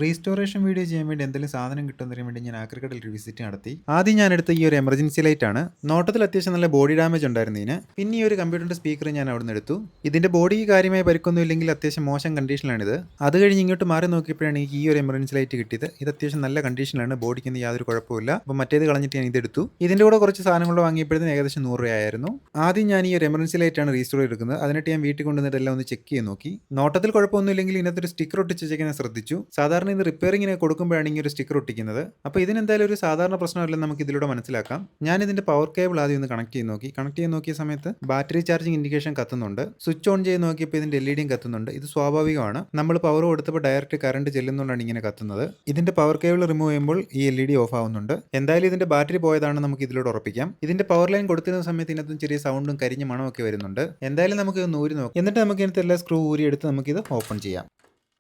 Restoration video ചെയ്യാൻ വേണ്ടി എന്തെങ്കിലും സാധനം കിട്ടുമെന്നറിയാൻ വേണ്ടി ഞാൻ ആക്രിക്കടയിൽ ഒരു വിസിറ്റ് നടത്തി. ആദ്യം ഞാൻ എടുത്ത ഈ ഒരു എമർജൻസി ലൈറ്റ് ആണ്. നോട്ടത്തിൽ അത്യാവശ്യം നല്ല ബോഡി ഡാമേജ് ഉണ്ടായിരുന്നു ഇതിന്. പിന്നെ ഈ ഒരു കമ്പ്യൂട്ടറിന്റെ സ്പീക്കർ ഞാൻ അവിടെ നിന്ന് എടുത്തു. ഇതിന്റെ ബോഡിക്ക് കാര്യമായ പരിക്കൊന്നും ഇല്ലെങ്കിൽ അത്യാവശ്യം മോശം കണ്ടീഷനിലാണിത്. അത് കഴിഞ്ഞ് ഇങ്ങോട്ട് മാറി നോക്കിയപ്പോഴാണ് എനിക്ക് ഈ ഒരു എമർജൻസി ലൈറ്റ് കിട്ടിയത്. ഇത് അത്യാവശ്യം നല്ല കണ്ടീഷനിലാണ്, ബോഡിക്കൊന്നും യാതൊരു കുഴപ്പമില്ല. അപ്പോൾ മറ്റേത് കളഞ്ഞിട്ട് ഞാൻ ഇതെടുത്തു. ഇതിന്റെ കൂടെ കുറച്ച് സാധനങ്ങൾ വാങ്ങിയപ്പോഴത്തേന് ഏകദേശം 100 രൂപയായിരുന്നു. ആദ്യം ഞാൻ ഈ ഒരു എമർജൻസി ലൈറ്റ് ആണ് റീസ്റ്റോർ എടുക്കുന്നത്. അതിനായിട്ട് ഞാൻ വീട്ടിൽ കൊണ്ടുവന്നിട്ട് എല്ലാം ഒന്ന് ചെക്ക് ചെയ്ത് നോക്കി. നോട്ടത്തിൽ കുഴപ്പമൊന്നും ഇല്ലെങ്കിൽ ഇതിനകത്തൊരു സ്റ്റിക്കർ ഒട്ടിച്ച് ഞാൻ ശ്രദ്ധിച്ചു. സാധാരണ ഇത് റിപ്പയറിങ്ങിന് കൊടുക്കുമ്പോഴാണ് ഇങ്ങനെ ഒരു സ്റ്റിക്കർ ഒട്ടിക്കുന്നത്. അപ്പോൾ ഇതിനെന്തായാലും ഒരു സാധാരണ പ്രശ്നമല്ലെന്ന് നമുക്ക് ഇതിലൂടെ മനസ്സിലാക്കാം. ഞാൻ ഇതിന്റെ പവർ കേബിൾ ആദ്യം ഒന്ന് കണക്ട് ചെയ്ത് നോക്കി. കണക്ട് ചെയ്ത് നോക്കിയ സമയത്ത് ബാറ്ററി ചാർജിങ് ഇൻഡിക്കേഷൻ കത്തുന്നുണ്ട്. സ്വിച്ച് ഓൺ ചെയ്ത് നോക്കിയപ്പോൾ ഇതിന്റെ എൽഇഡിയും കത്തുന്നുണ്ട്. ഇത് സ്വാഭാവികമാണ്. നമ്മൾ പവർ കൊടുത്തപ്പോൾ ഡയറക്റ്റ് കറണ്ട് ചെല്ലുന്നതുകൊണ്ടാണ് ഇങ്ങനെ കത്തുന്നത്. ഇതിന്റെ പവർ കേബിൾ റിമൂവ് ചെയ്യുമ്പോൾ ഈ എൽഇഡി ഓഫ് ആവുന്നുണ്ട്. എന്തായാലും ഇതിന്റെ ബാറ്ററി പോയതാണ് നമുക്ക് ഇതിലൂടെ ഉറപ്പിക്കാം. ഇതിന്റെ പവർ ലൈൻ കൊടുത്തിരുന്ന സമയത്ത് ഇതിനകത്തും ചെറിയ സൗണ്ടും കരിഞ്ഞ മണമൊക്കെ വരുന്നുണ്ട്. എന്തായാലും നമുക്ക് ഇത് ഊരി നോക്കാം. എന്നിട്ട് നമുക്ക് ഇതിനകത്ത് എല്ലാ സ്ക്രൂ ഊരി എടുത്ത് നമുക്കിത് ഓപ്പൺ ചെയ്യാം.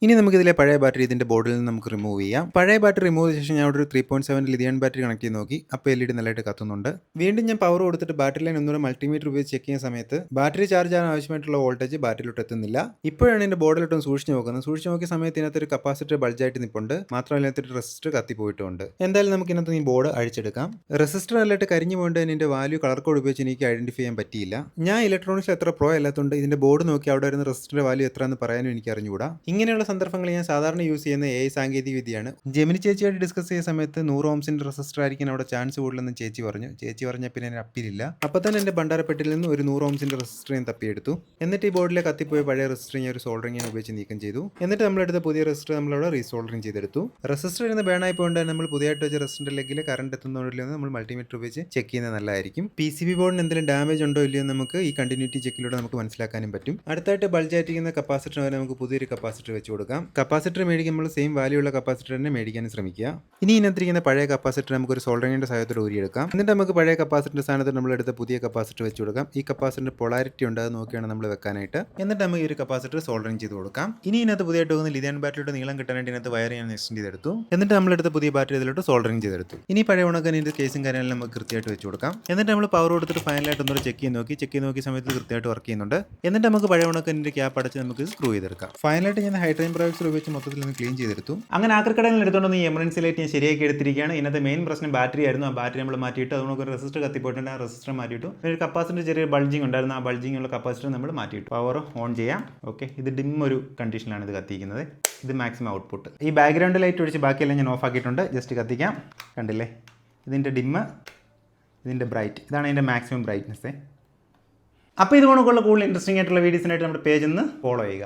ഇനി നമുക്കിതിലെ പഴയ ബാറ്ററി ഇതിൻ്റെ ബോർഡിൽ നിന്ന് നമുക്ക് റിമൂവ് ചെയ്യാം. പഴയ ബാറ്ററി റിമൂവ് ചെയ്ത ശേഷം ഞാൻ അവിടെ ഒരു 3.7 ലിഥിയം ബാറ്ററി കണക്ട് ചെയ്ത് നോക്കി. അപ്പോൾ എൽഇഡി നല്ലതായിട്ട് കത്തുന്നുണ്ട്. വീണ്ടും ഞാൻ പവർ കൊടുത്തിട്ട് ബാറ്ററി ലൈൻ ഒന്നുകൂടെ മൾട്ടിമീറ്റർ ഉപയോഗിച്ച് ചെക്ക് ചെയ്യുന്ന സമയത്ത് ബാറ്ററി ചാർജ് ചെയ്യാൻ ആവശ്യമായിട്ടുള്ള വോൾട്ടേജ് ബാറ്ററിയിലോട്ട് എത്തുന്നില്ല. ഇപ്പോഴാണ് ഇതിൻ്റെ ബോർഡിലോട്ടൊന്ന് സൂക്ഷിച്ച് നോക്കുന്നത്. സൂക്ഷിച്ച് നോക്കിയ സമയത്ത് ഇതിനകത്തൊരു കപ്പാസിറ്റർ ബൾജായിട്ട് നിൽപ്പുണ്ട്. മാത്രമല്ല ഇതിനകത്തൊരു റെസിസ്റ്റർ കത്തിപ്പോയിട്ടുണ്ട്. എന്തായാലും നമുക്ക് ഇതിനകത്ത് ഈ ബോർഡ് അഴിച്ചെടുക്കാം. റെസിസ്റ്റർ നല്ലതായിട്ട് കരിഞ്ഞു പോയിട്ട് ഇതിൻ്റെ വാല്യൂ കളർ കോഡ് ഉപയോഗിച്ച് എനിക്ക് ഐഡന്റിഫൈ ചെയ്യാൻ പറ്റിയില്ല. ഞാൻ ഇലക്ട്രോണിക്സിൽ എത്ര പ്രോ അല്ലാത്തതുകൊണ്ട് ഇതിൻ്റെ ബോർഡ് നോക്കി അവിടെ വരുന്ന റെസിസ്റ്ററിന്റെ വാല്യൂ എത്ര എന്ന് പറയാനും എനിക്ക് അറിഞ്ഞുകൂടാ. ഇങ്ങനെയുള്ള സന്ദർഭങ്ങളിൽ ഞാൻ സാധാരണ യൂസ് ചെയ്യുന്ന AI സാങ്കേതിക വിദ്യയാണ്. ജെമിനി ചേച്ചിയായിട്ട് ഡിസ്കസ് ചെയ്യുന്ന സമയത്ത് 100 ഓംസിന്റെ റെസിസ്റ്റർ ആയിരിക്കും അവിടെ ചാൻസ് കൂടുതലെന്ന് ചേച്ചി പറഞ്ഞു. ചേച്ചി പറഞ്ഞ പിന്നെ ഞാൻ അപ്പീലില്ല. അപ്പോൾ തന്നെ എൻ്റെ ഭണ്ഡാരപ്പെട്ടിൽ നിന്ന് ഒരു 100 ഓംസിന്റെ റെസിസ്റ്റർ ഞാൻ തപ്പിയെടുത്തു. എന്നിട്ട് ഈ ബോർഡിലെ കത്തിപ്പോയ പഴയ റെസിസ്റ്റർ ഞാൻ ഒരു സോൾഡറിംഗ് ഞാൻ ഉപയോഗിച്ച് നീക്കം ചെയ്തു. എന്നിട്ട് നമ്മളെടുത്ത പുതിയ റെസിസ്റ്റർ നമ്മളവിടെ റീസോൾഡറിംഗ് ചെയ്തെടുത്തു. റെസിസ്റ്റർ ഇരുന്ന് ബേണായി പോയിട്ട് നമ്മൾ പുതിയതായിട്ട് വെച്ച റെസിസ്റ്ററിന്റെ ലെഗിൽ കറണ്ട് എത്തുന്നോണ്ടില്ലെന്ന് നമ്മൾ മൾട്ടിമീറ്റർ ഉപയോഗിച്ച് ചെക്ക് ചെയ്യുന്നത് നല്ലതായിരിക്കും. PCB ബോർഡിന് എന്തെങ്കിലും ഡാമേജ് ഉണ്ടോ ഇല്ലയോ നമുക്ക് ഈ കണ്ടിന്യൂറ്റി ചെക്കിലൂടെ നമുക്ക് മനസ്സിലാക്കാനും പറ്റും. അടുത്തായിട്ട് ബൾജായിട്ടിരിക്കുന്ന കപ്പാസിറ്റർ വരെ നമുക്ക് പുതിയൊരു കപ്പാസിറ്റർ വെച്ച് കൊടുക്കാം. കപ്പാസിറ്റർ മേടിക്കുമ്പോൾ സെയിം വാല്യൂ ഉള്ള കപ്പാസിറ്റർ തന്നെ മേടിക്കാനും ശ്രമിക്കുക. ഇനി ഇതിനകത്തിരിക്കുന്ന പഴയ കപ്പാസിറ്റർ നമുക്ക് ഒരു സോൾഡറിംഗിന്റെ സഹായത്തോടെ ഊരിയെടുക്കാം. എന്നിട്ട് നമുക്ക് പഴയ കപ്പാസിറ്ററിന്റെ സ്ഥാനത്ത് നമ്മൾ എടുത്ത പുതിയ കപ്പാസിറ്റർ വെച്ച് കൊടുക്കാം. ഈ കപ്പാസിറ്ററിന്റെ പൊളാരിറ്റി ഉണ്ട്, അത് നോക്കിയാണ് നമ്മൾ വെക്കാനായിട്ട്. എന്നിട്ട് നമുക്ക് ഈ ഒരു കപ്പാസിറ്റർ സോൾഡറിംഗ് ചെയ്ത് കൊടുക്കാം. ഇനി ഇതിനകത്ത് പുതിയതായിട്ട് പോകുന്ന ലിഥിയം ബാറ്ററിയുടെ നീളം കിട്ടാനായിട്ട് ഇതിനകത്ത് വയർ ഞാൻ എക്സ്റ്റെൻഡ് ചെയ്തെടുത്തു. എന്നിട്ട് നമ്മളെടുത്ത പുതിയ ബാറ്ററി ഇതിലോട്ട് സോൾഡറിംഗ് ചെയ്തെടുത്തു. ഇനി പഴയ ഉണക്കാൻ ഇതിന്റെ കേസും കാര്യങ്ങളെല്ലാം നമുക്ക് കൃത്യമായിട്ട് വെച്ച് കൊടുക്കാം. എന്നിട്ട് നമ്മൾ പവർ കൊടുത്തിട്ട് ഫൈനലായിട്ട് ഒന്നുകൂടെ ചെക്ക് ചെയ്ത് നോക്കിയ സമയത്ത് കൃത്യമായിട്ട് വർക്ക് ചെയ്യുന്നുണ്ട്. എന്നിട്ട് നമുക്ക് പഴയ ഉണക്കൻ്റെ ക്യാപ്പ് അടച്ച് നമുക്ക് സ്ക്രൂ ചെയ്തെടുക്കാം. ഫൈനലായിട്ട് ഞാൻ ഹൈഡ്രജൻ പെറോക്സൈഡ് ഉപയോഗിച്ച് മൊത്തത്തിൽ ഒന്ന് ക്ലീൻ ചെയ്തെടുത്തു. അങ്ങനെ ആക്രിക്കടയിൽ എടുത്തുകൊണ്ട് ഈ എമർജൻസി ലൈറ്റ് ഞാൻ ശരിയാക്കി എടുത്തിരിക്കുകയാണ്. ഇതിനകത്ത് മെയിൻ പ്രശ്നം ബാറ്ററി ആയിരുന്നു. ആ ബാറ്ററി നമ്മൾ മാറ്റിയിട്ട് അതുകൊണ്ട് ഒരു റെസിസ്റ്റർ കത്തിപ്പോയിട്ടുണ്ട്. ആ റെസിസ്റ്റർ മാറ്റിയിട്ടു. ഒരു കപ്പാസിറ്റർ ചെറിയ ബൾജിങ് ഉണ്ടായിരുന്നു. ആ ബൾജിങ് ഉള്ള കപ്പാസിറ്റർ നമ്മൾ മാറ്റിയിട്ടു. പവർ ഓൺ ചെയ്യാം. ഓക്കെ, ഇത് ഡിം ഒരു കണ്ടീഷനിലാണ് ഇത് കത്തിക്കുന്നത്. ഇത് മാക്സിമം ഔട്ട്പുട്ട്. ഈ ബാക്ക്ഗ്രൗണ്ട് ലൈറ്റ് ഒഴിച്ച് ബാക്കിയെല്ലാം ഞാൻ ഓഫ് ആക്കിയിട്ടുണ്ട്. ജസ്റ്റ് കത്തിക്കാം. കണ്ടില്ലേ, ഇതിൻ്റെ ഡിമ്മ്, ഇതിൻ്റെ ബ്രൈറ്റ്, ഇതാണ് ഇതിൻ്റെ മാക്സിമം ബ്രൈറ്റ്നസ്. അപ്പോൾ ഇതുകൊണ്ടുള്ള കൂടുതൽ ഇൻട്രസ്റ്റിംഗ് ആയിട്ടുള്ള വീഡിയോസിനായിട്ട് നമ്മുടെ പേജ് ഒന്ന് ഫോളോ ചെയ്യുക.